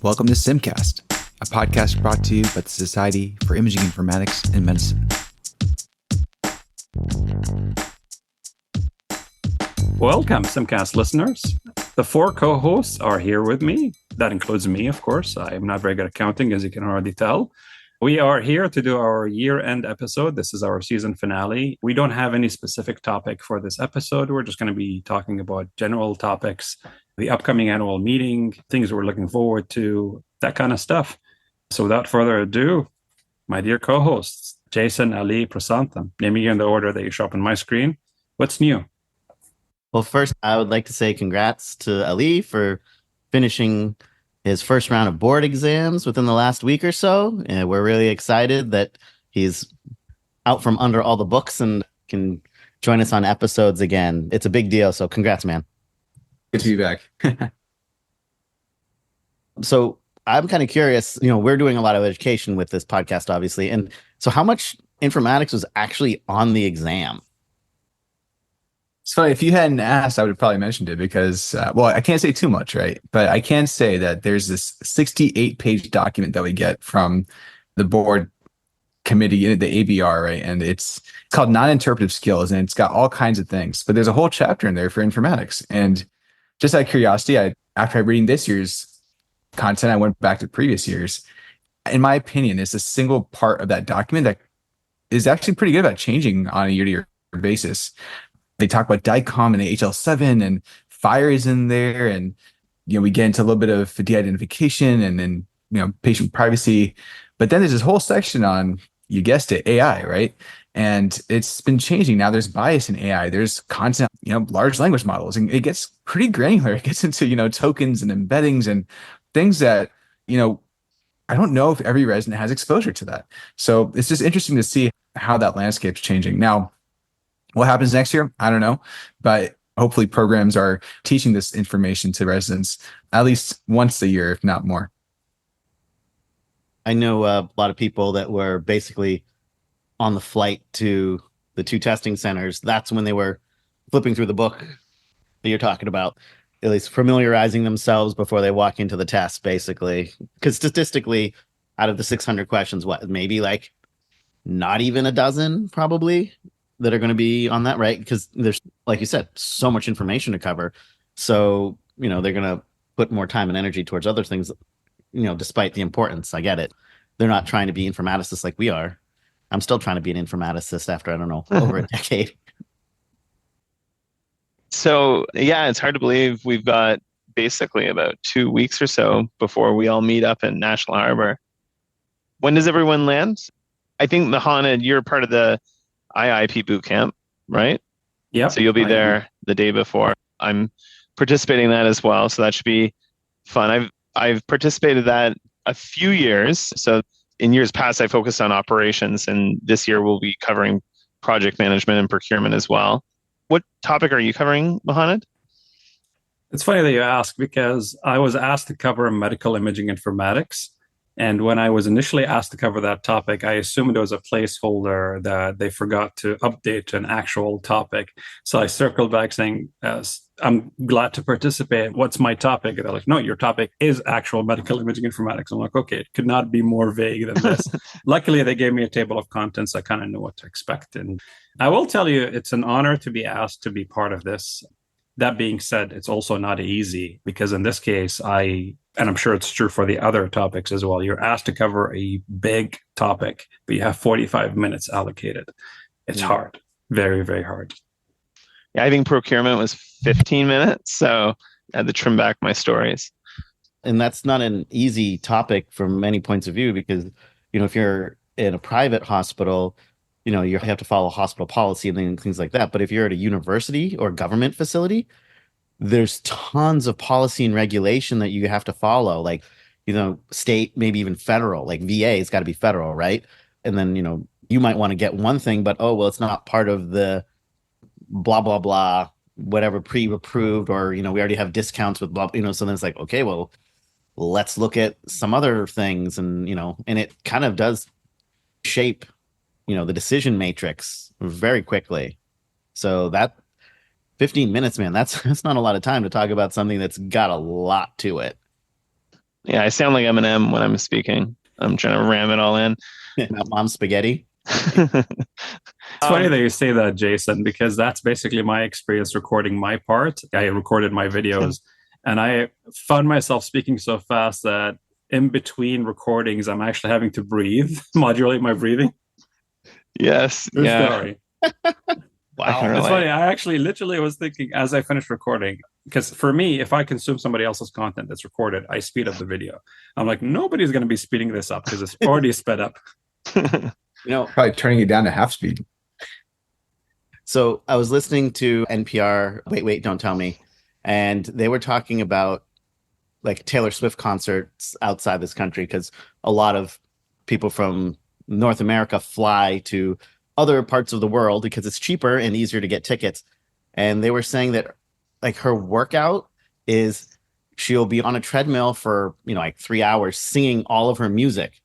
Welcome to SIIMCast, a podcast brought to you by the Society for Imaging Informatics and Medicine. Welcome, SIIMCast listeners. The four co-hosts are here with me. That includes me, of course. I am not very good at counting, as you can already tell. We are here to do our year-end episode. This is our season finale. We don't have any specific topic for this episode. We're just going to be talking about general topics, the upcoming annual meeting, things we're looking forward to, that kind of stuff. So without further ado, my dear co-hosts, Jason, Ali, Prasanth, I'm naming you in the order that you show up on my screen. What's new? Well, first, I would like to say congrats to Ali for finishing his first round of board exams within the last week or so. And we're really excited that he's out from under all the books and can join us on episodes again. It's a big deal. So congrats, man. Good to be back. So I'm kind of curious, we're doing a lot of education with this podcast, obviously. And so how much informatics was actually on the exam? It's funny, if you hadn't asked, I would have probably mentioned it because, I can't say too much, right? But I can say that there's this 68-page document that we get from the board committee, the ABR, right? And it's called Non-Interpretive Skills, and it's got all kinds of things. But there's a whole chapter in there for informatics. And just out of curiosity, after reading this year's content, I went back to previous years. In my opinion, it's a single part of that document that is actually pretty good about changing on a year-to-year basis. They talk about DICOM and HL7 and fire is in there. And, we get into a little bit of de-identification and then, patient privacy. But then there's this whole section on, you guessed it, AI, right? And it's been changing. Now there's bias in AI. There's content, large language models, and it gets pretty granular. It gets into, tokens and embeddings and things that, I don't know if every resident has exposure to that. So it's just interesting to see how that landscape's changing. Now, what happens next year? I don't know, but hopefully programs are teaching this information to residents at least once a year, if not more. I know a lot of people that were basically on the flight to the two testing centers. That's when they were flipping through the book that you're talking about, at least familiarizing themselves before they walk into the test, basically. Because statistically, out of the 600 questions, maybe like not even a dozen probably that are going to be on that, right? Because there's, like you said, so much information to cover. So, they're going to put more time and energy towards other things, despite the importance. I get it. They're not trying to be informaticists like we are. I'm still trying to be an informaticist after, I don't know, over a decade. So, yeah, it's hard to believe we've got basically about 2 weeks or so before we all meet up in National Harbor. When does everyone land? I think, Mohannad, you're part of the IIP boot camp, right? Yeah. So you'll be there the day before. I'm participating in that as well, so that should be fun. I've participated that a few years. So in years past, I focused on operations, and this year we'll be covering project management and procurement as well. What topic are you covering, Mohannad? It's funny that you ask because I was asked to cover medical imaging informatics. And when I was initially asked to cover that topic, I assumed it was a placeholder that they forgot to update to an actual topic. So I circled back saying, I'm glad to participate. What's my topic? And they're like, no, your topic is actual medical imaging informatics. I'm like, okay, it could not be more vague than this. Luckily, they gave me a table of contents. I kind of knew what to expect. And I will tell you, it's an honor to be asked to be part of this. That being said, it's also not easy because in this case, and I'm sure it's true for the other topics as well, you're asked to cover a big topic, but you have 45 minutes allocated. It's hard, very, very hard. Yeah, I think procurement was 15 minutes, so I had to trim back my stories. And that's not an easy topic from many points of view because, if you're in a private hospital, you have to follow hospital policy and things like that. But if you're at a university or government facility, there's tons of policy and regulation that you have to follow, like, state, maybe even federal, like VA has got to be federal, right? And then, you might want to get one thing, but, it's not part of the blah, blah, blah, whatever pre-approved, or, we already have discounts with blah, so then it's like, okay, well, let's look at some other things. And, and it kind of does shape, the decision matrix very quickly. So that 15 minutes, man, that's not a lot of time to talk about something that's got a lot to it. Yeah, I sound like Eminem when I'm speaking. I'm trying to ram it all in. Mom spaghetti. It's funny that you say that, Jason, because that's basically my experience recording my part. I recorded my videos and I found myself speaking so fast that in between recordings, I'm actually having to breathe, modulate my breathing. Yes. True Yeah. story. Wow. It's funny. I actually literally was thinking as I finished recording, because for me, if I consume somebody else's content that's recorded, I speed up the video. I'm like, nobody's going to be speeding this up because it's already sped up. Probably turning it down to half speed. So I was listening to NPR. Wait, don't tell me. And they were talking about like Taylor Swift concerts outside this country because a lot of people from North America fly to other parts of the world because it's cheaper and easier to get tickets. And they were saying that like her workout is she'll be on a treadmill for, like 3 hours singing all of her music,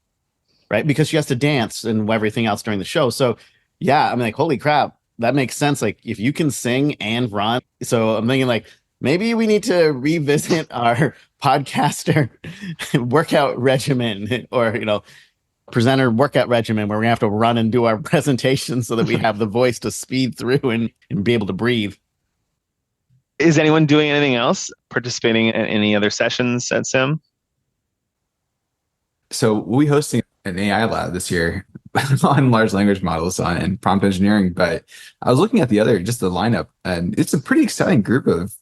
right? Because she has to dance and everything else during the show. So yeah, I'm like, holy crap, that makes sense. Like if you can sing and run. So I'm thinking like, maybe we need to revisit our podcaster workout regimen or, presenter workout regimen where we're gonna have to run and do our presentation so that we have the voice to speed through and be able to breathe. Is anyone doing anything else? Participating in any other sessions at SIIM? So we'll be hosting an AI lab this year on large language models and prompt engineering. But I was looking at the lineup, and it's a pretty exciting group of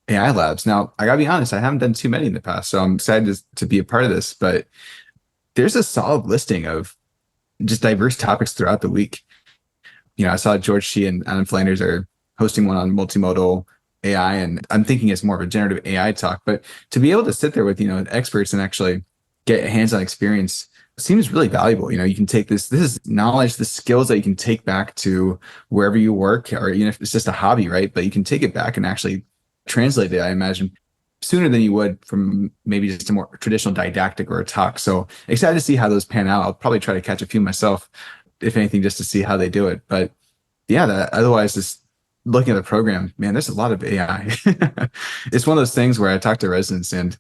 AI labs. Now, I gotta be honest, I haven't done too many in the past, so I'm excited to be a part of this. But there's a solid listing of just diverse topics throughout the week. I saw George Shee and Adam Flanders are hosting one on multimodal AI, and I'm thinking it's more of a generative AI talk. But to be able to sit there with experts and actually get hands-on experience seems really valuable. You can take this is knowledge, the skills that you can take back to wherever you work, or even if it's just a hobby, right? But you can take it back and actually translate it, I imagine, sooner than you would from maybe just a more traditional didactic or a talk. So excited to see how those pan out. I'll probably try to catch a few myself, if anything, just to see how they do it. But yeah, otherwise, just looking at the program, man, there's a lot of AI. It's one of those things where I talk to residents and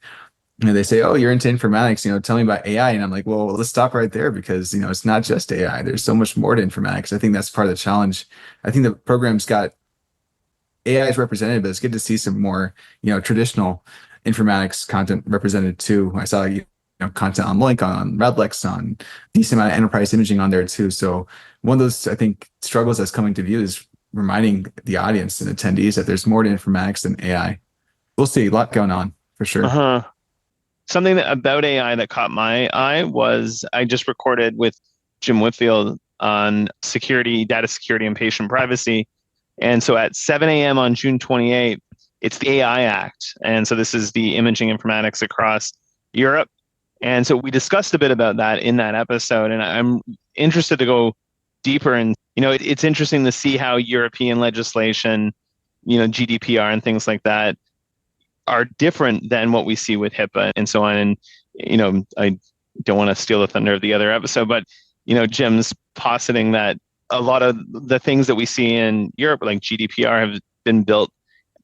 they say, "Oh, you're into informatics, tell me about AI." And I'm like, well, let's stop right there because, it's not just AI. There's so much more to informatics. I think that's part of the challenge. I think the program's got AI is represented, but it's good to see some more, traditional informatics content represented too. I saw, content on Link, on Redlex, on decent amount of enterprise imaging on there too. So one of those, I think, struggles that's coming to view is reminding the audience and attendees that there's more to informatics than AI. We'll see, a lot going on for sure. Something about AI that caught my eye was I just recorded with Jim Whitfield on data security and patient privacy. And so at 7 a.m. on June 28th, it's the AI Act. And so this is the imaging informatics across Europe. And so we discussed a bit about that in that episode. And I'm interested to go deeper. And, it's interesting to see how European legislation, GDPR and things like that are different than what we see with HIPAA and so on. And, I don't want to steal the thunder of the other episode, but, Jim's positing that a lot of the things that we see in Europe, like GDPR, have been built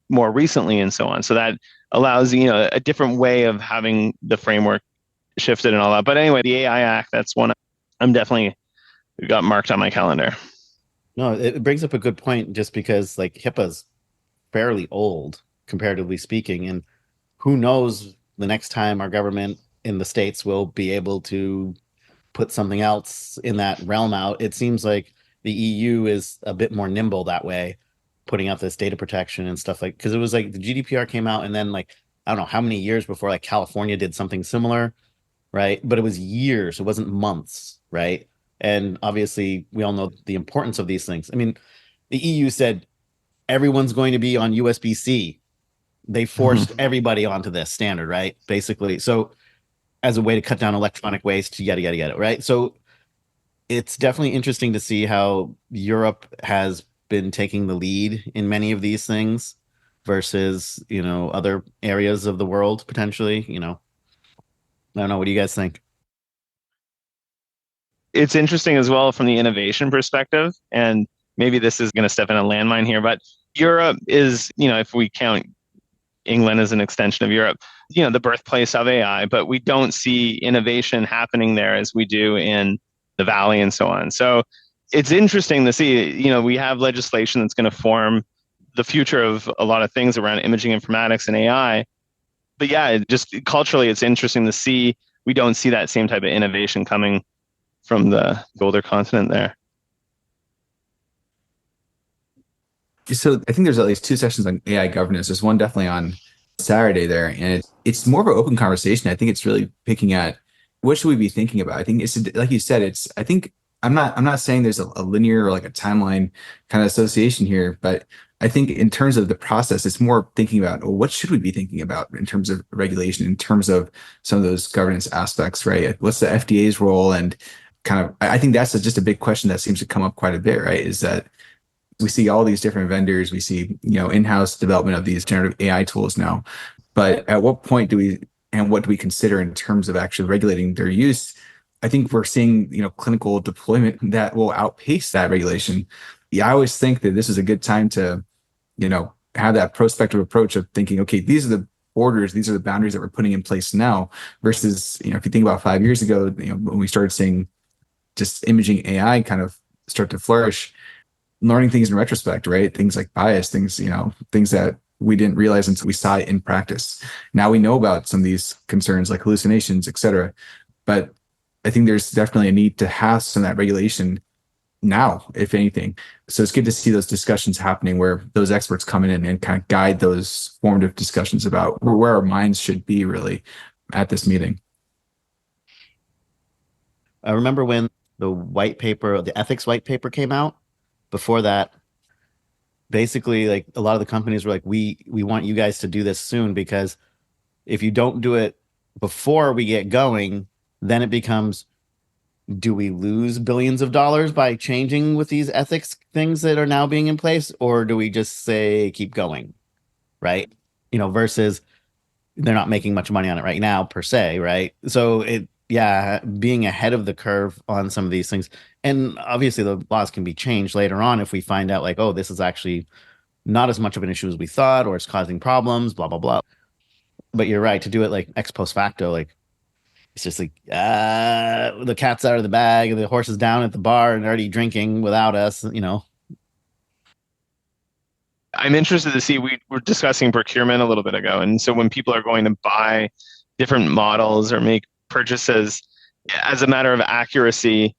more recently and so on. So that allows, a different way of having the framework shifted and all that. But anyway, the AI Act, that's one I'm definitely got marked on my calendar. No, it brings up a good point just because like HIPAA's fairly old, comparatively speaking. And who knows the next time our government in the States will be able to put something else in that realm out. It seems like the EU is a bit more nimble that way, putting out this data protection and stuff because it was like the GDPR came out and then like, I don't know how many years before like California did something similar, right? But it was years, it wasn't months, right? And obviously we all know the importance of these things. I mean, the EU said everyone's going to be on USB-C. They forced everybody onto this standard, right? Basically. So as a way to cut down electronic waste, yada, right? So it's definitely interesting to see how Europe has been taking the lead in many of these things versus, other areas of the world potentially, I don't know. What do you guys think? It's interesting as well from the innovation perspective. And maybe this is going to step in a landmine here, but Europe is, if we count England is an extension of Europe, the birthplace of AI, but we don't see innovation happening there as we do in the Valley and so on. So it's interesting to see, we have legislation that's going to form the future of a lot of things around imaging informatics and AI. But yeah, just culturally, it's interesting to see we don't see that same type of innovation coming from the older continent there. So I think there's at least 2 sessions on AI governance. There's one definitely on Saturday there, and it's more of an open conversation. I think it's really picking at what should we be thinking about. I think it's like you said. I think I'm not saying there's a linear or like a timeline kind of association here, but I think in terms of the process, it's more thinking about, well, what should we be thinking about in terms of regulation, in terms of some of those governance aspects, right? What's the FDA's role? And kind of, I think that's just a big question that seems to come up quite a bit, right? Is that we see all these different vendors, we see, in-house development of these generative AI tools now, but at what point what do we consider in terms of actually regulating their use? I think we're seeing, clinical deployment that will outpace that regulation. Yeah, I always think that this is a good time to, have that prospective approach of thinking, okay, these are the borders, these are the boundaries that we're putting in place now versus, if you think about 5 years ago, when we started seeing just imaging AI kind of start to flourish, learning things in retrospect, right? Things like bias, things that we didn't realize until we saw it in practice. Now we know about some of these concerns like hallucinations, et cetera. But I think there's definitely a need to have some of that regulation now, if anything. So it's good to see those discussions happening where those experts come in and kind of guide those formative discussions about where our minds should be really at this meeting. I remember when the ethics white paper came out. Before that, basically, like a lot of the companies were like, we want you guys to do this soon, because if you don't do it before we get going, then it becomes, do we lose billions of dollars by changing with these ethics things that are now being in place, or do we just say keep going, right? Versus they're not making much money on it right now per se, right? So being ahead of the curve on some of these things. And obviously the laws can be changed later on if we find out like, oh, this is actually not as much of an issue as we thought, or it's causing problems, blah, blah, blah. But you're right, to do it like ex post facto, like it's just like, the cat's out of the bag and the horse is down at the bar and already drinking without us, I'm interested to see, we were discussing procurement a little bit ago. And so when people are going to buy different models or make purchases, as a matter of accuracy,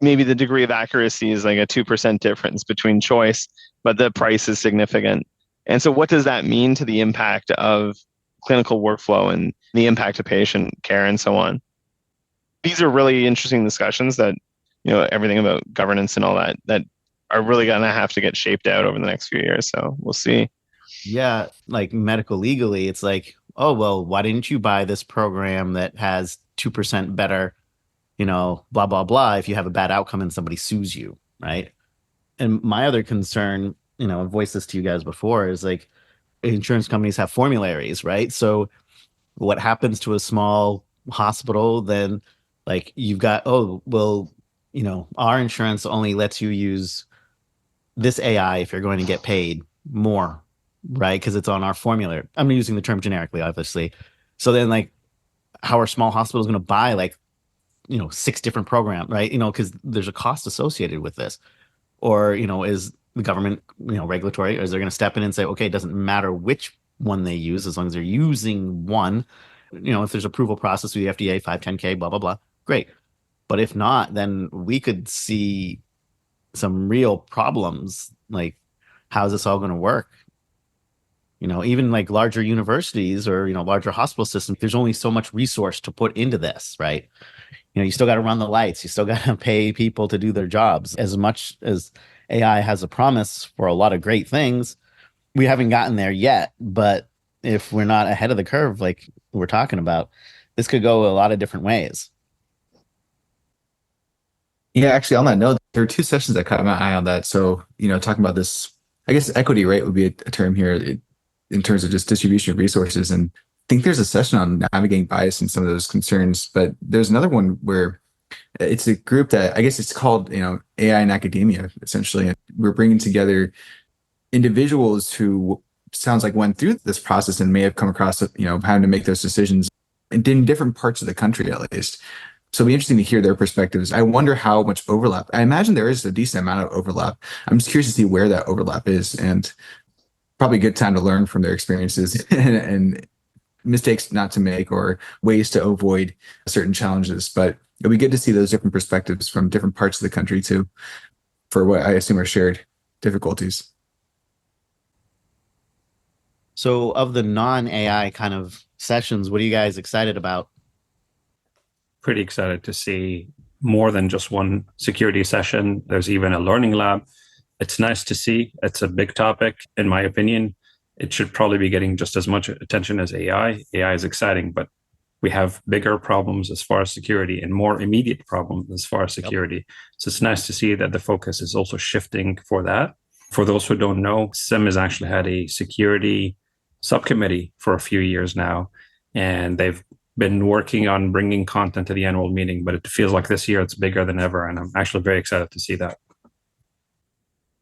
maybe the degree of accuracy is like a 2% difference between choice, but the price is significant. And so what does that mean to the impact of clinical workflow and the impact of patient care and so on? These are really interesting discussions that, everything about governance and all that are really going to have to get shaped out over the next few years. So we'll see. Yeah, like medical legally, it's like, oh, well, why didn't you buy this program that has 2% better, blah, blah, blah, if you have a bad outcome and somebody sues you, right? And my other concern, I've voiced this to you guys before, is like insurance companies have formularies, right? So what happens to a small hospital, then like you've got, oh, well, our insurance only lets you use this AI if you're going to get paid more, right? Because it's on our formula. I'm using the term generically, obviously. So then, like, how are small hospitals going to buy like, 6 different programs, right? Because there's a cost associated with this. Or, is the government, regulatory, or is they're going to step in and say, okay, it doesn't matter which one they use as long as they're using one. If there's approval process with the FDA, 510K, blah, blah, blah, great. But if not, then we could see some real problems. Like, how's this all going to work? Even like larger universities or, larger hospital systems, there's only so much resource to put into this, right? You still got to run the lights. You still got to pay people to do their jobs. As much as AI has a promise for a lot of great things, we haven't gotten there yet. But if we're not ahead of the curve, like we're talking about, this could go a lot of different ways. Yeah, actually, on that note, there are 2 sessions that caught my eye on that. So, talking about this, I guess equity, right, would be a term here in terms of just distribution of resources. And I think there's a session on navigating bias and some of those concerns. But there's another one where it's a group that I guess it's called, AI in academia, essentially. And we're bringing together individuals who sounds like went through this process and may have come across, having to make those decisions in different parts of the country, at least. So it'll be interesting to hear their perspectives. I wonder how much overlap. I imagine there is a decent amount of overlap. I'm just curious to see where that overlap is, and probably a good time to learn from their experiences and mistakes not to make or ways to avoid certain challenges. But it'll be good to see those different perspectives from different parts of the country too, for what I assume are shared difficulties. So of the non-AI kind of sessions, what are you guys excited about? Pretty excited to see more than just one security session. There's even a learning lab. It's nice to see. It's a big topic, in my opinion. It should probably be getting just as much attention as AI. AI is exciting, but we have bigger problems as far as security and more immediate problems as far as security. Yep. So it's nice to see that the focus is also shifting for that. For those who don't know, SIIM has actually had a security subcommittee for a few years now, and they've been working on bringing content to the annual meeting, but it feels like this year it's bigger than ever, and I'm actually very excited to see that.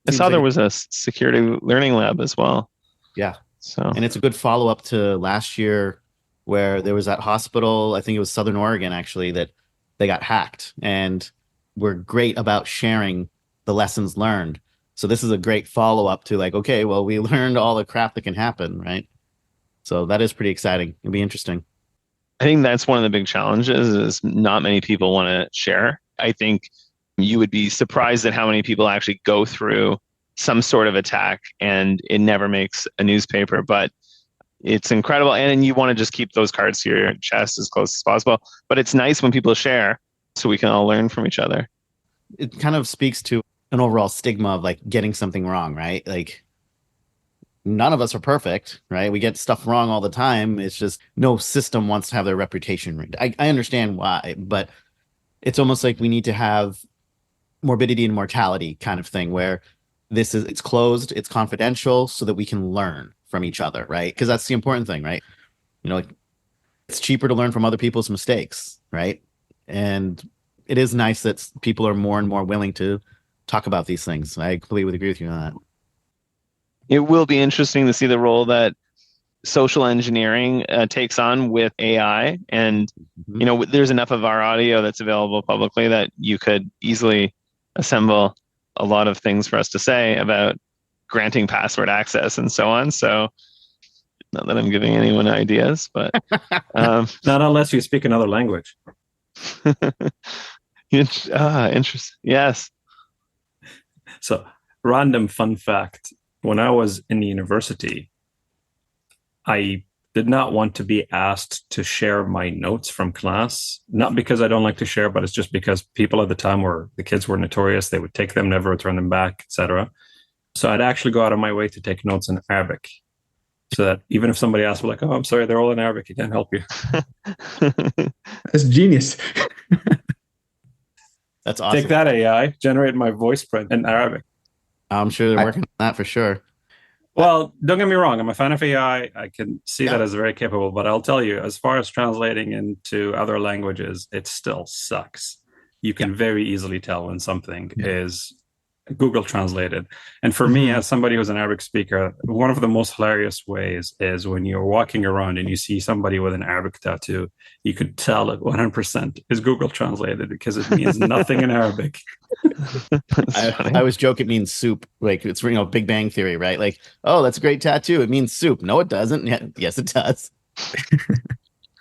I saw there was a security learning lab as well. Yeah. So, and it's a good follow-up to last year where there was that hospital, I think it was Southern Oregon actually, that they got hacked, and we're great about sharing the lessons learned. So this is a great follow-up to like, okay, well, we learned all the crap that can happen, right? So that is pretty exciting. It'll be interesting. I think that's one of the big challenges is not many people want to share. I think you would be surprised at how many people actually go through some sort of attack and it never makes a newspaper, but it's incredible. And you want to just keep those cards to your chest as close as possible. But it's nice when people share so we can all learn from each other. It kind of speaks to an overall stigma of like getting something wrong, right? Like none of us are perfect, right? We get stuff wrong all the time. It's just no system wants to have their reputation ruined. I understand why, but it's almost like we need to have morbidity and mortality kind of thing where it's closed, it's confidential so that we can learn from each other, right? Because that's the important thing, right? Like it's cheaper to learn from other people's mistakes, right? And it is nice that people are more and more willing to talk about these things. I completely agree with you on that. It will be interesting to see the role that social engineering takes on with AI. And, there's enough of our audio that's available publicly that you could easily assemble a lot of things for us to say about granting password access and so on. So not that I'm giving anyone ideas, but not unless you speak another language. Interesting. Yes. So random fun fact. When I was in the university, I did not want to be asked to share my notes from class, not because I don't like to share, but it's just because people at the time the kids were notorious. They would take them, never return them back, etc. So I'd actually go out of my way to take notes in Arabic so that even if somebody asked me like, oh, I'm sorry, they're all in Arabic, I can't help you. That's genius. That's awesome. Take that, AI, generate my voice print in Arabic. I'm sure they're working on that for sure. Well, don't get me wrong. I'm a fan of AI. I can see that as very capable, but I'll tell you, as far as translating into other languages, it still sucks. You can very easily tell when something is Google translated. And for me, as somebody who's an Arabic speaker, one of the most hilarious ways is when you're walking around and you see somebody with an Arabic tattoo, you could tell it 100% is Google translated because it means nothing in Arabic. I always joke it means soup. Like it's Big Bang Theory, right? Like, oh, that's a great tattoo. It means soup. No, it doesn't. Yes, it does.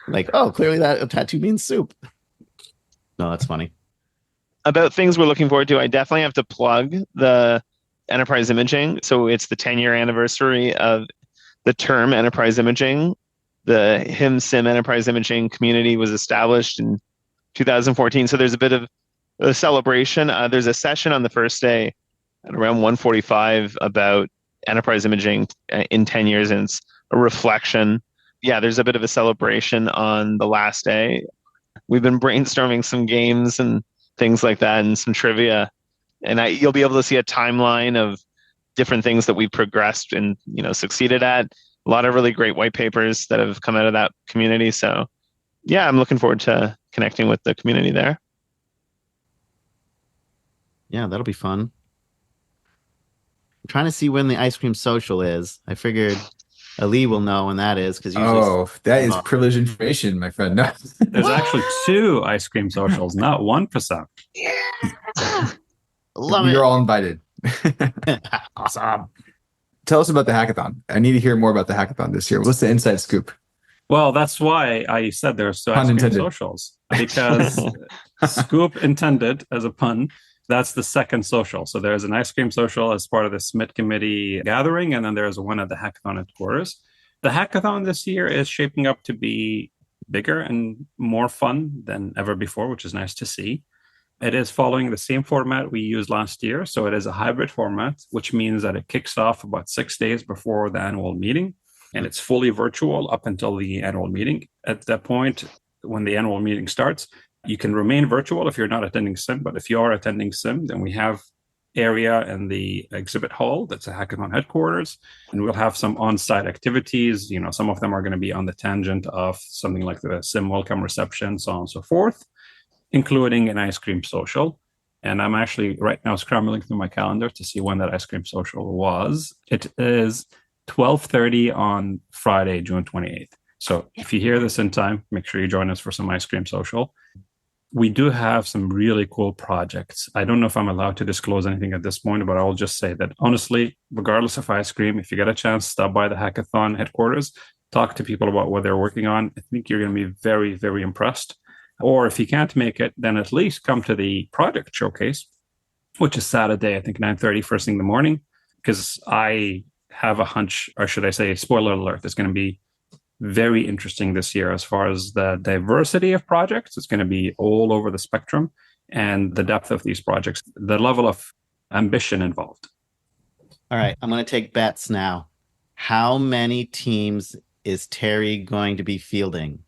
Like, oh, clearly that tattoo means soup. No, that's funny. About things we're looking forward to, I definitely have to plug the enterprise imaging. So it's the 10-year anniversary of the term enterprise imaging. The SIIM enterprise imaging community was established in 2014. So there's a bit of a celebration. There's a session on the first day at around 1:45 about enterprise imaging in 10 years, and it's a reflection. Yeah, there's a bit of a celebration on the last day. We've been brainstorming some games and things like that and some trivia. And you'll be able to see a timeline of different things that we've progressed and, succeeded at. A lot of really great white papers that have come out of that community. So yeah, I'm looking forward to connecting with the community there. Yeah, that'll be fun. trying to see when the ice cream social is. I figured Ali will know when that is because usually. Oh, that is privileged information, my friend. No. There's actually 2 ice cream socials, not 1%. Love You're it. all invited. Awesome. Tell us about the hackathon. I need to hear more about the hackathon this year. What's the inside scoop? Well, that's why I said there's 2 ice Pun cream intended. socials, because scoop intended as a pun. That's the second social. So there's an ice cream social as part of the SMIT committee gathering, and then there's one at the hackathon headquarters. The hackathon this year is shaping up to be bigger and more fun than ever before, which is nice to see. It is following the same format we used last year. So it is a hybrid format, which means that it kicks off about 6 days before the annual meeting. And it's fully virtual up until the annual meeting. At that point, when the annual meeting starts, you can remain virtual if you're not attending SIIM. But if you are attending SIIM, then we have area in the exhibit hall that's a hackathon headquarters, and we'll have some on-site activities. Some of them are going to be on the tangent of something like the SIIM welcome reception, so on and so forth, including an ice cream social. And I'm actually right now scrambling through my calendar to see when that ice cream social was. It is 12:30 on Friday, June 28th. So if you hear this in time, make sure you join us for some ice cream social. We do have some really cool projects. I don't know if I'm allowed to disclose anything at this point, but I'll just say that honestly, regardless of ice cream, if you get a chance, stop by the hackathon headquarters, talk to people about what they're working on. I think you're going to be very, very impressed. Or if you can't make it, then at least come to the project showcase, which is Saturday, I think 9:30, first thing in the morning, because I have a hunch, or should I say, spoiler alert, it's going to be very interesting this year as far as the diversity of projects. It's going to be all over the spectrum, and the depth of these projects, the level of ambition involved. All right, I'm going to take bets now. How many teams is Terry going to be fielding?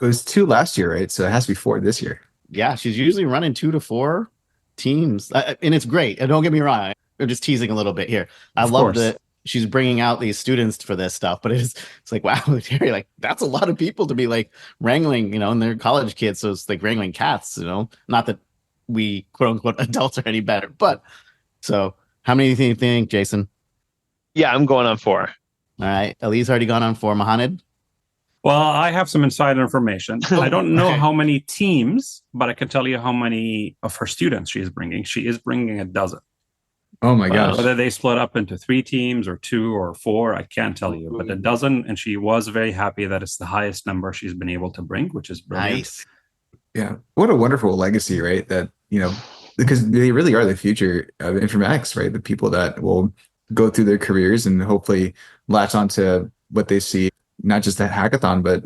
It was 2 last year, right? So it has to be 4 this year. Yeah, she's usually running 2 to 4 teams, and it's great. And don't get me wrong, I'm just teasing a little bit here. I love that she's bringing out these students for this stuff, but it's like, wow, Terry, like that's a lot of people to be like wrangling, and they're college kids, so it's like wrangling cats, Not that we quote unquote adults are any better, but so how many do you think, Jason? Yeah, I'm going on 4. All right, Ali's already gone on 4. Mohannad? Well, I have some insider information. I don't know how many teams, but I can tell you how many of her students she is bringing. She is bringing a dozen. Oh my gosh. Whether they split up into 3 teams or 2 or 4, I can't tell you, but a dozen. And she was very happy that it's the highest number she's been able to bring, which is brilliant. Nice. Yeah. What a wonderful legacy, right? That, because they really are the future of informatics, right? The people that will go through their careers and hopefully latch onto what they see, not just the hackathon, but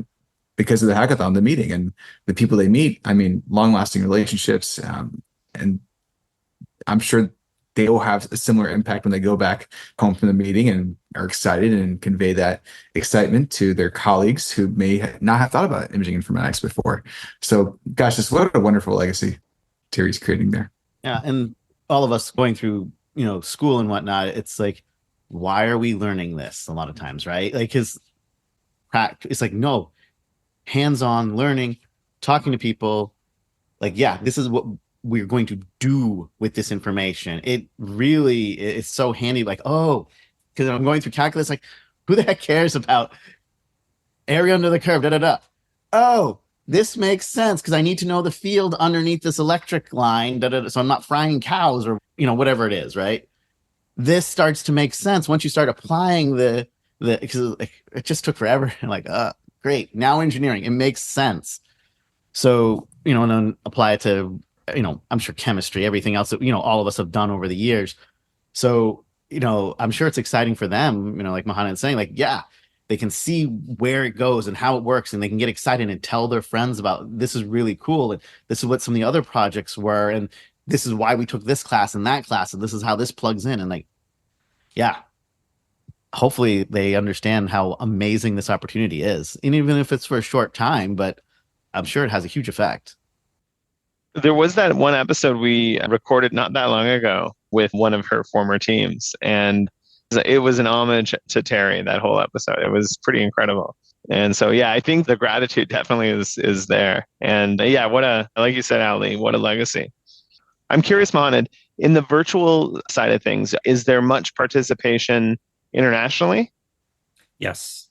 because of the hackathon, the meeting and the people they meet. I mean, long-lasting relationships. And I'm sure they will have a similar impact when they go back home from the meeting and are excited and convey that excitement to their colleagues who may not have thought about imaging informatics before. So, gosh, just what a wonderful legacy Terry's creating there. Yeah, and all of us going through, school and whatnot, it's like, why are we learning this a lot of times, right? Like, because it's like, no, hands-on learning, talking to people, like, yeah, this is what we're going to do with this information. It really is so handy. Like, oh, because I'm going through calculus, like, who the heck cares about area under the curve? Oh, this makes sense because I need to know the field underneath this electric line. So I'm not frying cows or whatever it is, right? This starts to make sense once you start applying the because it just took forever. Like, great, now engineering, it makes sense. So and then apply it to I'm sure chemistry, everything else that all of us have done over the years. So I'm sure it's exciting for them. Like Mohannad is saying, like, yeah, they can see where it goes and how it works, and they can get excited and tell their friends about this is really cool, and this is what some of the other projects were, and this is why we took this class and that class, and this is how this plugs in. And like, yeah, hopefully they understand how amazing this opportunity is, and even if it's for a short time, but I'm sure it has a huge effect. There was that one episode we recorded not that long ago with one of her former teams, and it was an homage to Terry, that whole episode. It was pretty incredible. And so, yeah, I think the gratitude definitely is there. And yeah, like you said, Ali, what a legacy. I'm curious, Mohannad, In the virtual side of things, is there much participation internationally? Yes,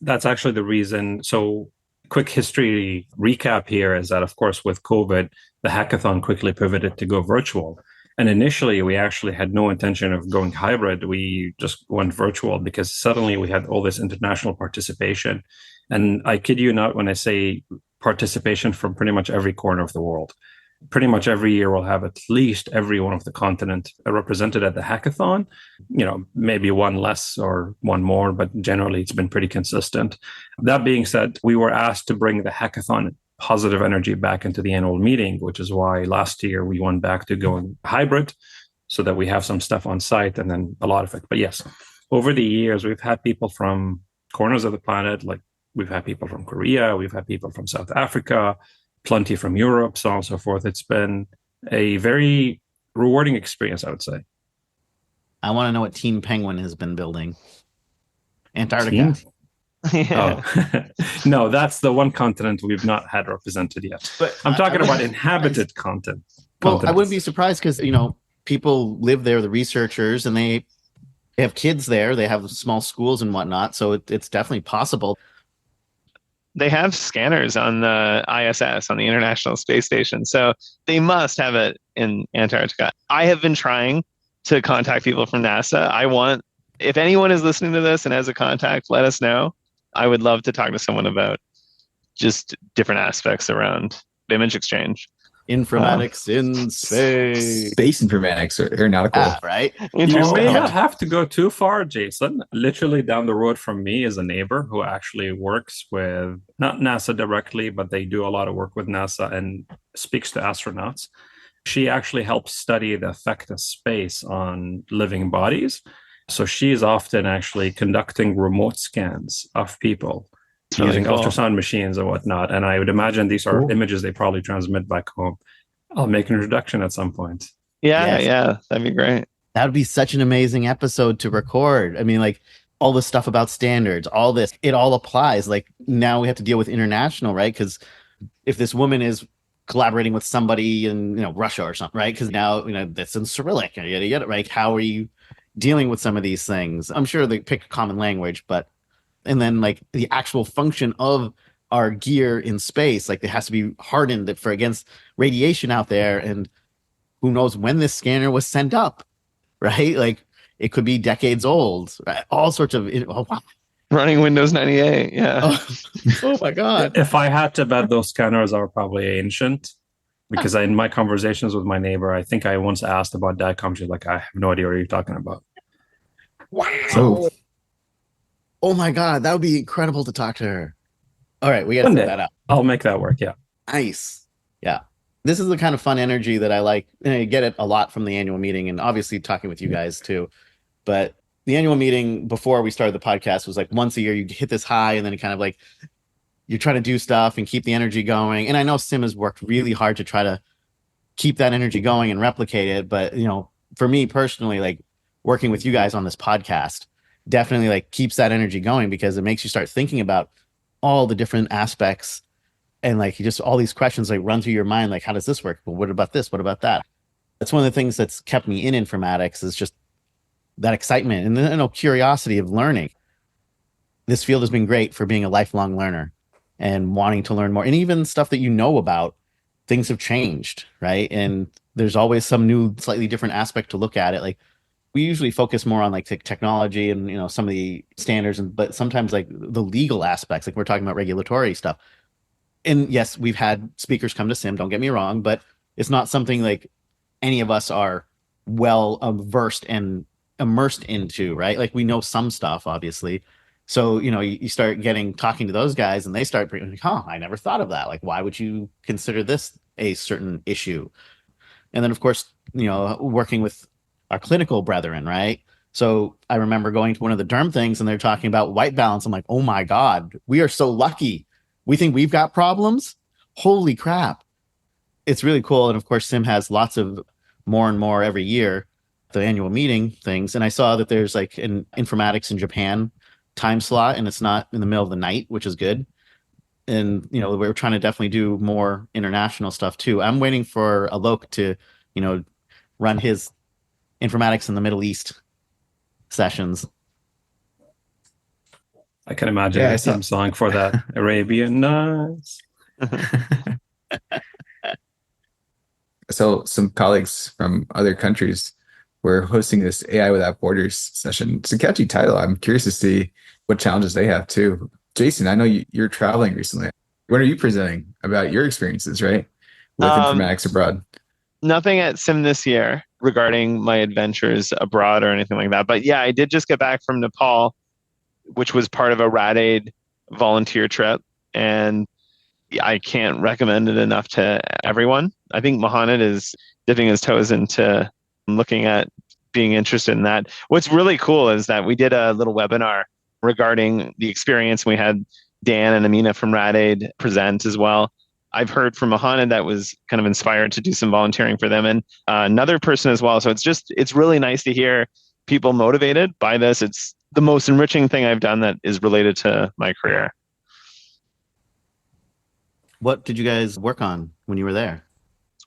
that's actually the reason. So, quick history recap here is that, of course, with COVID, the hackathon quickly pivoted to go virtual. And initially, we actually had no intention of going hybrid. We just went virtual because suddenly we had all this international participation. And I kid you not when I say participation from pretty much every corner of the world. Pretty much every year we'll have at least every one of the continent represented at the hackathon. Maybe one less or one more, but generally it's been pretty consistent. That being said, we were asked to bring the hackathon positive energy back into the annual meeting, which is why last year we went back to going hybrid so that we have some stuff on site and then a lot of it. But yes, over the years, we've had people from corners of the planet, like we've had people from Korea, we've had people from South Africa, plenty from Europe, so on and so forth. It's been a very rewarding experience, I would say. I want to know what Team Penguin has been building. Antarctica. Yeah. Oh, no, that's the one continent we've not had represented yet. But I'm talking about inhabited content. Well, I wouldn't be surprised because, people live there, the researchers, and they have kids there. They have small schools and whatnot. So it's definitely possible. They have scanners on the ISS, on the International Space Station. So they must have it in Antarctica. I have been trying to contact people from NASA. If anyone is listening to this and has a contact, let us know. I would love to talk to someone about just different aspects around image exchange. Informatics in space. Space informatics or aeronautical. Right? You may not have to go too far, Jason. Literally down the road from me is a neighbor who actually works with, not NASA directly, but they do a lot of work with NASA and speaks to astronauts. She actually helps study the effect of space on living bodies. So she is often actually conducting remote scans of people using ultrasound machines and whatnot. And I would imagine these are images they probably transmit back home. I'll make an introduction at some point. Yeah, that'd be great. That would be such an amazing episode to record. I mean, like all the stuff about standards, all this, it all applies. Like now we have to deal with international, right? Because if this woman is collaborating with somebody in Russia or something, right? Because now that's in Cyrillic, yada yada, right? How are you dealing with some of these things? I'm sure they pick a common language, and then like the actual function of our gear in space, like it has to be hardened for against radiation out there, and who knows when this scanner was sent up, right? Like it could be decades old, right? All sorts of running Windows 98. Yeah. Oh my God. If I had to bet, those scanners are probably ancient, because in my conversations with my neighbor, I think I once asked about DICOM. She's like, I have no idea what you're talking about. Wow. Oh my God. That would be incredible to talk to her. All right. We got to set that up. I'll make that work. Yeah. Nice. Yeah. This is the kind of fun energy that I like. And I get it a lot from the annual meeting and obviously talking with you guys too. But the annual meeting before we started the podcast was like once a year, you hit this high and then it kind of like you're trying to do stuff and keep the energy going. And I know Sim has worked really hard to try to keep that energy going and replicate it. But, for me personally, like working with you guys on this podcast definitely like keeps that energy going because it makes you start thinking about all the different aspects and like just all these questions like run through your mind. Like, how does this work? Well, what about this? What about that? That's one of the things that's kept me in informatics is just that excitement and curiosity of learning. This field has been great for being a lifelong learner and wanting to learn more. And even stuff that about, things have changed, right? And there's always some new, slightly different aspect to look at it. Like we usually focus more on like technology and, some of the standards, but sometimes like the legal aspects, like we're talking about regulatory stuff. And yes, we've had speakers come to SIM, don't get me wrong, but it's not something like any of us are well versed and immersed into, right? Like we know some stuff, obviously. So, you start talking to those guys and they start bringing, I never thought of that. Like, why would you consider this a certain issue? And then, of course, working with our clinical brethren, right? So I remember going to one of the derm things and they're talking about white balance. I'm like, oh my God, we are so lucky. We think we've got problems. Holy crap. It's really cool. And of course, Sim has lots of more and more every year, the annual meeting things. And I saw that there's like an informatics in Japan time slot and it's not in the middle of the night, which is good. And, we're trying to definitely do more international stuff too. I'm waiting for Alok to, run his informatics in the Middle East sessions. I can imagine Yeah, a theme song for that. Arabian Nights. So some colleagues from other countries were hosting this AI Without Borders session. It's a catchy title. I'm curious to see what challenges they have too. Jason, I know you're traveling recently. When are you presenting about your experiences, right? With informatics abroad? Nothing at SIM this year regarding my adventures abroad or anything like that. But yeah, I did just get back from Nepal, which was part of a RAD-Aid volunteer trip. And I can't recommend it enough to everyone. I think Mohannad is dipping his toes into looking at being interested in that. What's really cool is that we did a little webinar regarding the experience. We had Dan and Amina from RAD-Aid present as well. I've heard from Mohannad that was kind of inspired to do some volunteering for them, and another person as well. So it's really nice to hear people motivated by this. It's the most enriching thing I've done that is related to my career. What did you guys work on when you were there?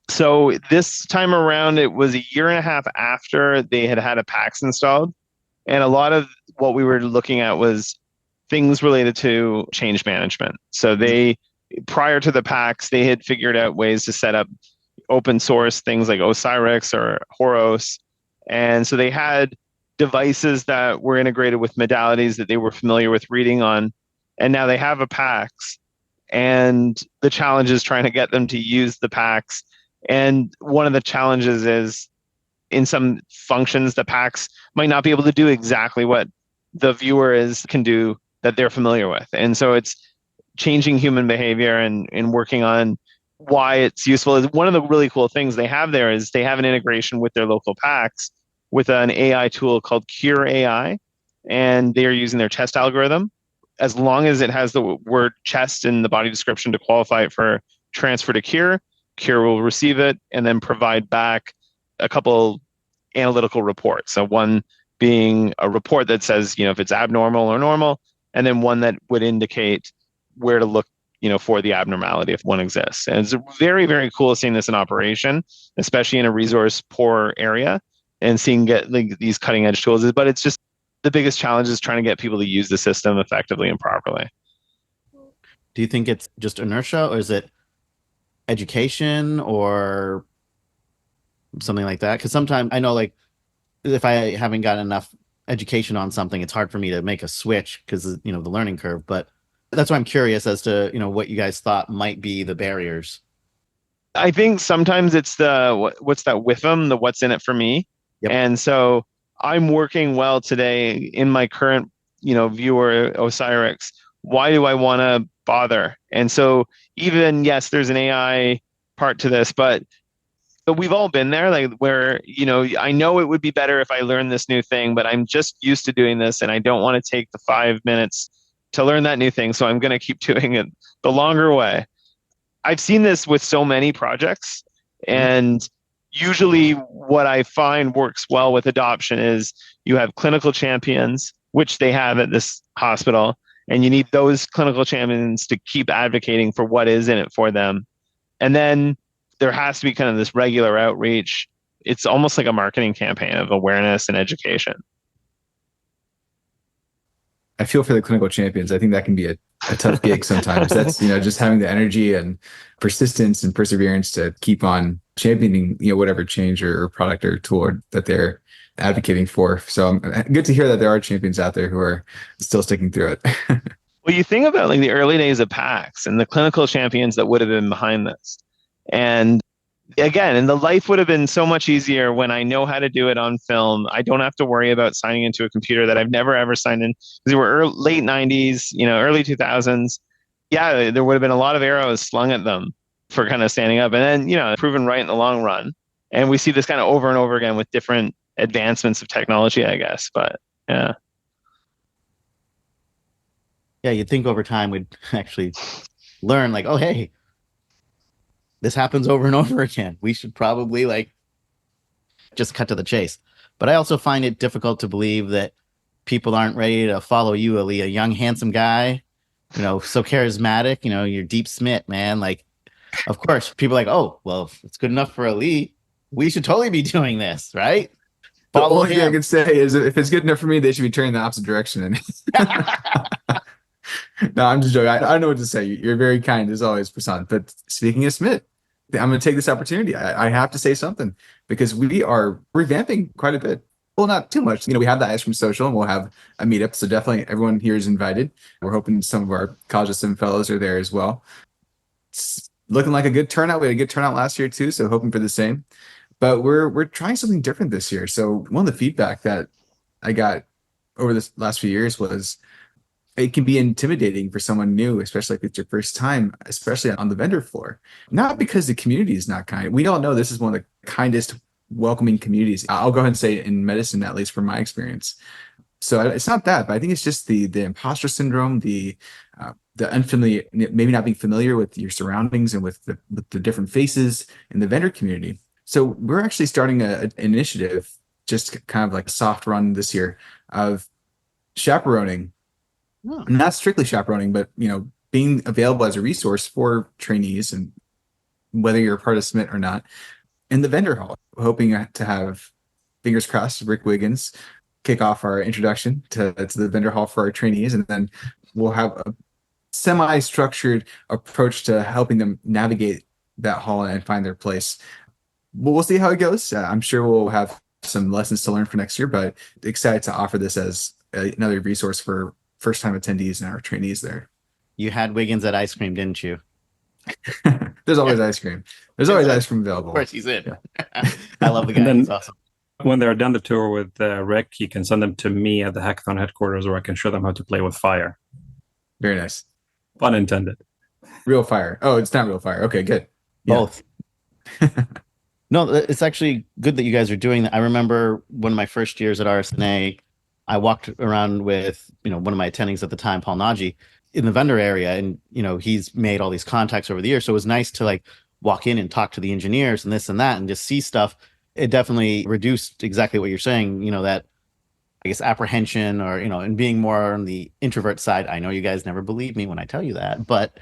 So this time around, it was a year and a half after they had a PACS installed. And a lot of what we were looking at was things related to change management. So prior to the PACS, they had figured out ways to set up open source things like Osirix or Horos. And so they had devices that were integrated with modalities that they were familiar with reading on. And now they have a PACS. And the challenge is trying to get them to use the PACS. And one of the challenges is in some functions, the PACS might not be able to do exactly what the viewer can do that they're familiar with. And so it's changing human behavior and working on why it's useful. One of the really cool things they have there is they have an integration with their local PACS with an AI tool called Cure AI. And they are using their chest algorithm. As long as it has the word chest in the body description to qualify it for transfer to Cure, Cure will receive it and then provide back a couple analytical reports. So one being a report that says, if it's abnormal or normal, and then one that would indicate where to look, for the abnormality if one exists. And it's very, very cool seeing this in operation, especially in a resource poor area, and seeing these cutting edge tools. But it's just the biggest challenge is trying to get people to use the system effectively and properly. Do you think it's just inertia, or is it education or something like that? Because sometimes I know, if I haven't got enough education on something, it's hard for me to make a switch because, the learning curve. But that's why I'm curious as to, what you guys thought might be the barriers. I think sometimes it's what's that WIFM, the what's in it for me. Yep. And so I'm working well today in my current, viewer Osirix. Why do I want to bother? And so even, yes, there's an AI part to this, but we've all been there, where, I know it would be better if I learned this new thing, but I'm just used to doing this and I don't want to take the 5 minutes to learn that new thing. So I'm going to keep doing it the longer way. I've seen this with so many projects, and usually what I find works well with adoption is you have clinical champions, which they have at this hospital, and you need those clinical champions to keep advocating for what is in it for them. And then there has to be kind of this regular outreach. It's almost like a marketing campaign of awareness and education. I feel for the clinical champions. I think that can be a tough gig sometimes. That's, just having the energy and persistence and perseverance to keep on championing, whatever change or product or tool that they're advocating for. So good to hear that there are champions out there who are still sticking through it. Well, you think about the early days of PACS and the clinical champions that would have been behind this. And again, the life would have been so much easier when I know how to do it on film. I don't have to worry about signing into a computer that I've never, ever signed in, because they were late 90s, early 2000s. Yeah, there would have been a lot of arrows slung at them for kind of standing up, and then, proven right in the long run. And we see this kind of over and over again with different advancements of technology, I guess. But yeah. Yeah, you'd think over time we'd actually learn, oh, hey, this happens over and over again. We should probably just cut to the chase. But I also find it difficult to believe that people aren't ready to follow you, Ali, a young, handsome guy, so charismatic, you're Deep Smith, man. Of course, people are oh, well, if it's good enough for Ali, we should totally be doing this, right? The Follow only thing I him. can say is if it's good enough for me, they should be turning the opposite direction. No, I'm just joking. I don't know what to say. You're very kind as always, Prasanth. But speaking of Smith, I'm going to take this opportunity. I have to say something because we are revamping quite a bit. Well, not too much. We have the Ice Cream Social and we'll have a meetup. So definitely everyone here is invited. We're hoping some of our College of Sim fellows are there as well. It's looking like a good turnout. We had a good turnout last year too. So hoping for the same. But we're trying something different this year. So one of the feedback that I got over this last few years was it can be intimidating for someone new, especially if it's your first time, especially on the vendor floor. Not because the community is not kind. We all know this is one of the kindest, welcoming communities. I'll go ahead and say in medicine, at least from my experience. So it's not that, but I think it's just the imposter syndrome, the unfamiliar, maybe not being familiar with your surroundings and with the different faces in the vendor community. So we're actually starting an initiative, just kind of like a soft run this year of chaperoning. Not strictly chaperoning, but being available as a resource for trainees and whether you're a part of SMIT or not in the vendor hall, hoping to have, fingers crossed, Rick Wiggins kick off our introduction to the vendor hall for our trainees, and then we'll have a semi-structured approach to helping them navigate that hall and find their place. But we'll see how it goes. I'm sure we'll have some lessons to learn for next year, but excited to offer this as another resource for first-time attendees and our trainees there. You had Wiggins at ice cream, didn't you? There's always ice cream. There's always ice cream available. Of course he's in. Yeah. I love the guy. He's awesome. When they're done the tour with Rick, you can send them to me at the hackathon headquarters, where I can show them how to play with fire. Very nice. Pun intended. Real fire. Oh, it's not real fire. Okay, good. Yeah. Both. No, it's actually good that you guys are doing that. I remember one of my first years at RSNA, I walked around with, one of my attendings at the time, Paul Nagy, in the vendor area. And, he's made all these contacts over the years. So it was nice to walk in and talk to the engineers and this and that and just see stuff. It definitely reduced exactly what you're saying, that, I guess, apprehension or, and being more on the introvert side. I know you guys never believe me when I tell you that, but,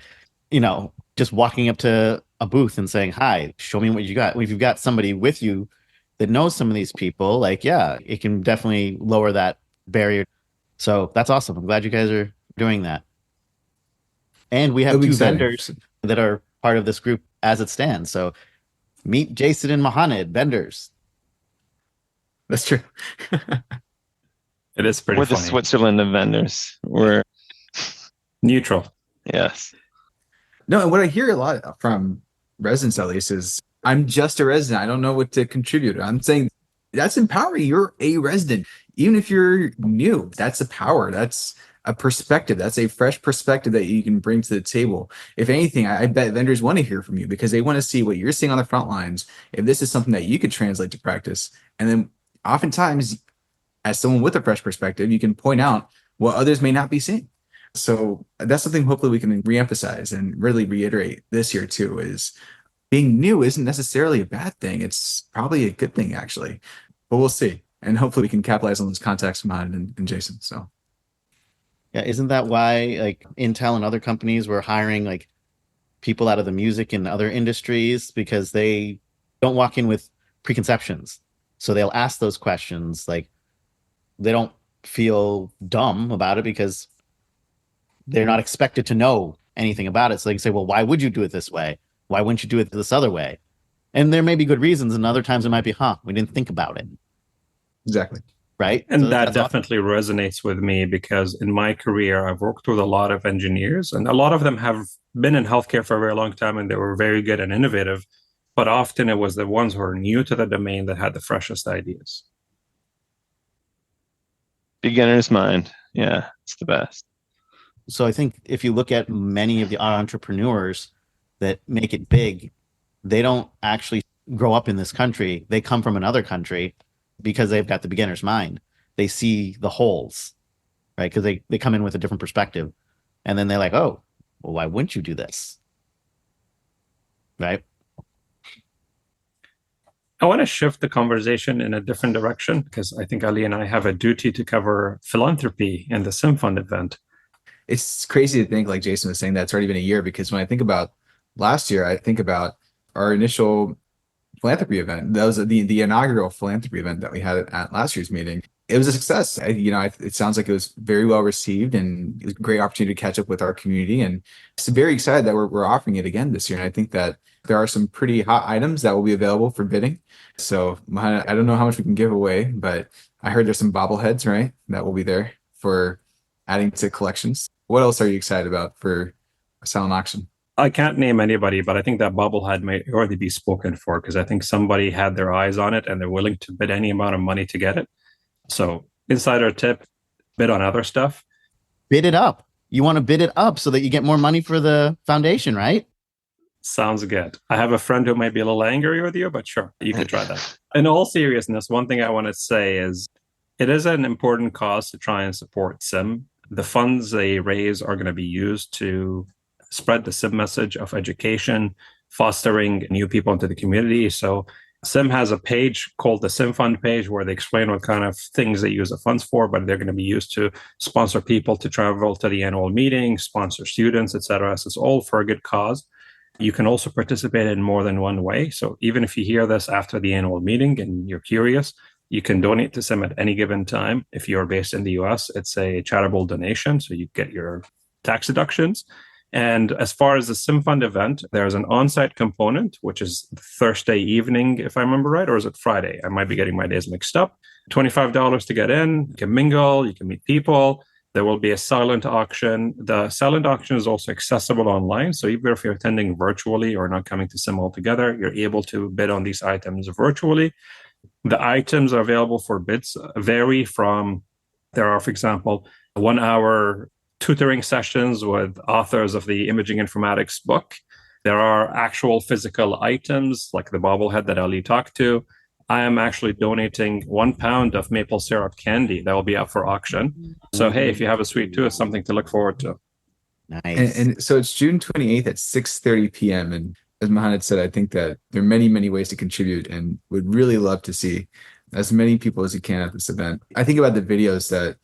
just walking up to a booth and saying, hi, show me what you got. If you've got somebody with you that knows some of these people, it can definitely lower that barrier. So that's awesome. I'm glad you guys are doing that. And we have two vendors that are part of this group as it stands. So meet Jason and Mohannad, vendors. That's true. It is pretty We're funny. the Switzerland of vendors. We're neutral. Yes. No, and what I hear a lot from residents, at least, is I'm just a resident. I don't know what to contribute. I'm saying that's empowering. You're a resident. Even if you're new, that's a power. That's a perspective. That's a fresh perspective that you can bring to the table. If anything, I bet vendors want to hear from you because they want to see what you're seeing on the front lines. If this is something that you could translate to practice, and then oftentimes, as someone with a fresh perspective, you can point out what others may not be seeing. So that's something hopefully we can reemphasize and really reiterate this year too, is being new isn't necessarily a bad thing. It's probably a good thing, actually. But we'll see. And hopefully we can capitalize on those contacts from Mohannad and Jason. So yeah, isn't that why Intel and other companies were hiring people out of the music and other industries, because they don't walk in with preconceptions. So they'll ask those questions. They don't feel dumb about it because they're not expected to know anything about it. So they can say, well, why would you do it this way? Why wouldn't you do it this other way? And there may be good reasons. And other times it might be, we didn't think about it. exactly. Right. And So that definitely resonates with me because in my career, I've worked with a lot of engineers, and a lot of them have been in healthcare for a very long time, and they were very good and innovative. But often it was the ones who are new to the domain that had the freshest ideas. Beginner's mind. Yeah, it's the best. So I think if you look at many of the entrepreneurs that make it big, they don't actually grow up in this country. They come from another country because they've got the beginner's mind. They see the holes, right? Because they come in with a different perspective. And then they're like, oh, well, why wouldn't you do this? Right? I want to shift the conversation in a different direction because I think Ali and I have a duty to cover philanthropy in the SimFund event. It's crazy to think, like Jason was saying, that's already been a year, because when I think about last year, I think about our initial philanthropy event. That was the inaugural philanthropy event that we had at last year's meeting. It was a success. It sounds like it was very well received, and it was a great opportunity to catch up with our community. And it's very excited that we're offering it again this year. And I think that there are some pretty hot items that will be available for bidding. So I don't know how much we can give away, but I heard there's some bobbleheads, right, that will be there for adding to collections. What else are you excited about for a silent auction? I can't name anybody, but I think that bobblehead may already be spoken for, because I think somebody had their eyes on it and they're willing to bid any amount of money to get it. So insider tip, bid on other stuff. Bid it up. You want to bid it up so that you get more money for the foundation, right? Sounds good. I have a friend who might be a little angry with you, but sure, you could try that. In all seriousness, one thing I want to say is it is an important cause to try and support SIIM. The funds they raise are going to be used to spread the SIIM message of education, fostering new people into the community. So SIIM has a page called the SIIM Fund page where they explain what kind of things they use the funds for, but they're going to be used to sponsor people to travel to the annual meeting, sponsor students, etc. So it's all for a good cause. You can also participate in more than one way. So even if you hear this after the annual meeting and you're curious, you can donate to SIIM at any given time. If you're based in the US, it's a charitable donation, so you get your tax deductions. And as far as the SIIM Fund event, there's an on-site component, which is Thursday evening, if I remember right, or is it Friday? I might be getting my days mixed up. $25 to get in. You can mingle, you can meet people. There will be a silent auction. The silent auction is also accessible online. So even if you're attending virtually or not coming to SIIM altogether, you're able to bid on these items virtually. The items are available for bids vary from, there are, for example, 1 hour tutoring sessions with authors of the imaging informatics book. There are actual physical items like the bobblehead that Ali talked to. I am actually donating 1 pound of maple syrup candy that will be up for auction. So, hey, if you have a sweet tooth, something to look forward to. Nice. And so it's June 28th at 6:30 p.m. And as Mohannad said, I think that there are many, many ways to contribute and would really love to see as many people as you can at this event. I think about the videos that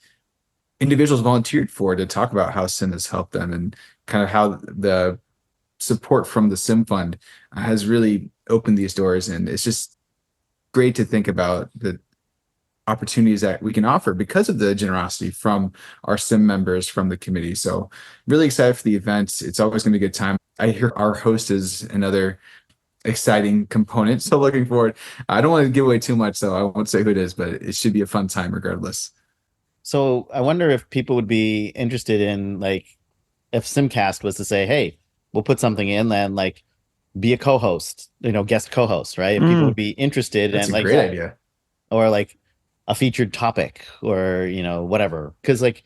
individuals volunteered for to talk about how SIIM has helped them and kind of how the support from the SIIM Fund has really opened these doors. And it's just great to think about the opportunities that we can offer because of the generosity from our SIIM members from the committee. So really excited for the event. It's always going to be a good time. I hear our host is another exciting component. So looking forward. I don't want to give away too much, so I won't say who it is, but it should be a fun time regardless. So I wonder if people would be interested in, like, if SIIMCast was to say, hey, we'll put something in and like be a co-host, guest co-host, right? If people would be interested That's in a great idea. Or like a featured topic or, whatever. Because like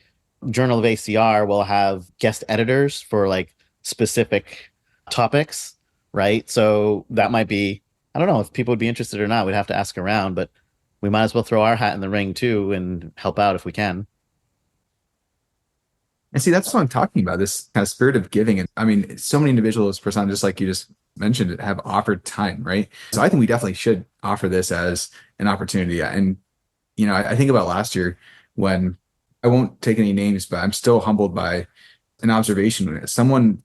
Journal of ACR will have guest editors for like specific topics, right? So that might be, I don't know if people would be interested or not. We'd have to ask around, but we might as well throw our hat in the ring too and help out if we can. And see, that's what I'm talking about, this kind of spirit of giving. And I mean, so many individuals, Prasanth, just like you just mentioned, have offered time, right? So I think we definitely should offer this as an opportunity. And, I think about last year when, I won't take any names, but I'm still humbled by an observation. Someone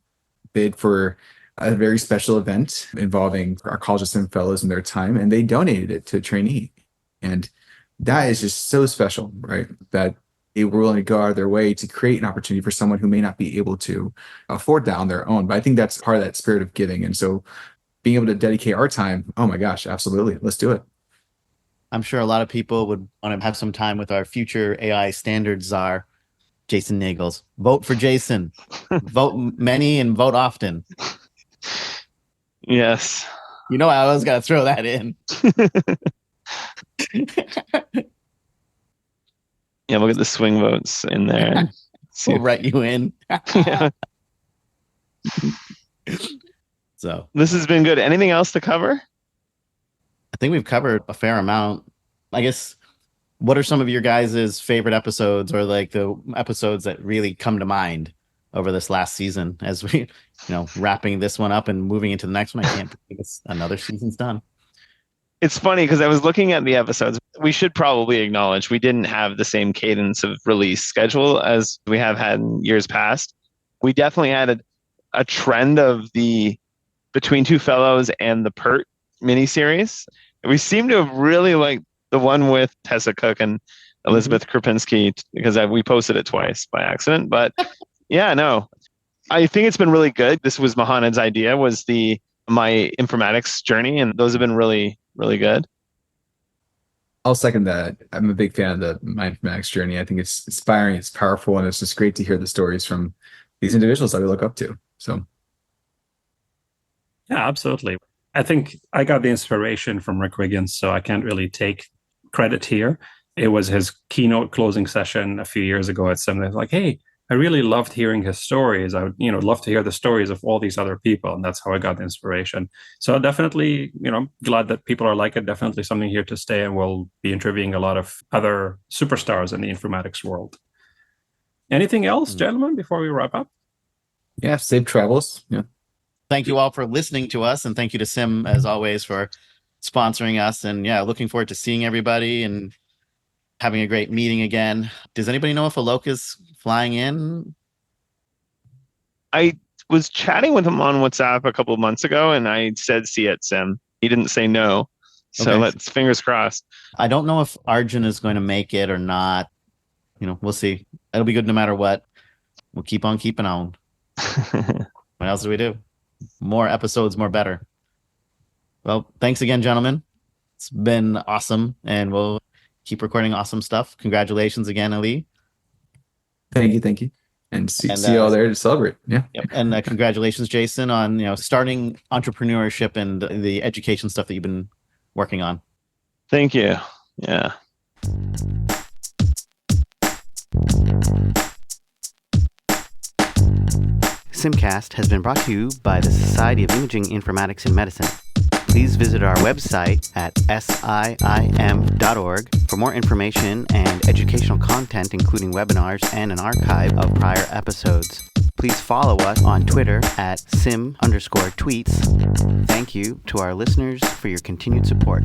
bid for a very special event involving our College of SIIM fellows and their time, and they donated it to a trainee. And that is just so special, right? That they were willing to go out of their way to create an opportunity for someone who may not be able to afford that on their own. But I think that's part of that spirit of giving. And so being able to dedicate our time, oh my gosh, absolutely. Let's do it. I'm sure a lot of people would want to have some time with our future AI standards czar, Jason Nagels. Vote for Jason. Vote many and vote often. Yes. I always got to throw that in. Yeah, we'll get the swing votes in there. And We'll write you in. Yeah. So This has been good. Anything else to cover? I think we've covered a fair amount. I guess, what are some of your guys' favorite episodes, or like the episodes that really come to mind over this last season as we, wrapping this one up and moving into the next one? I can't believe another season's done. It's funny because I was looking at the episodes. We should probably acknowledge we didn't have the same cadence of release schedule as we have had in years past. We definitely had a trend of the Between Two Fellows and the PERT miniseries. We seem to have really liked the one with Tessa Cook and Elizabeth Krupinski because we posted it twice by accident. But yeah, no, I think it's been really good. This was Mohannad's idea, was my informatics journey, and those have been really, really good. I'll second that. I'm a big fan of my informatics journey. I think it's inspiring, it's powerful, and it's just great to hear the stories from these individuals that we look up to. So, yeah, absolutely. I think I got the inspiration from Rick Wiggins, so I can't really take credit here. It was his keynote closing session a few years ago at SIIM. Like, hey, I really loved hearing his stories. I would, love to hear the stories of all these other people. And that's how I got the inspiration. So definitely, glad that people are like it. Definitely something here to stay. And we'll be interviewing a lot of other superstars in the informatics world. Anything else, gentlemen, before we wrap up? Yeah, safe travels. Yeah. Thank you all for listening to us. And thank you to SIIM, as always, for sponsoring us. And yeah, looking forward to seeing everybody and having a great meeting again. Does anybody know if Alok is flying in? I was chatting with him on WhatsApp a couple of months ago, and I said, see you at SIIM. He didn't say no. So Okay. let's fingers crossed. I don't know if Arjun is going to make it or not. We'll see. It'll be good no matter what. We'll keep on keeping on. What else do we do? More episodes, more better. Well, thanks again, gentlemen. It's been awesome, and we'll keep recording awesome stuff. Congratulations again, Ali. Thank you. And see you all there to celebrate. Yeah. Yep. And congratulations, Jason, on starting entrepreneurship and the education stuff that you've been working on. Thank you. Yeah. SIIMCast has been brought to you by the Society of Imaging Informatics in Medicine. Please visit our website at SIIM.org for more information and educational content, including webinars and an archive of prior episodes. Please follow us on Twitter at SIIM_tweets. Thank you to our listeners for your continued support.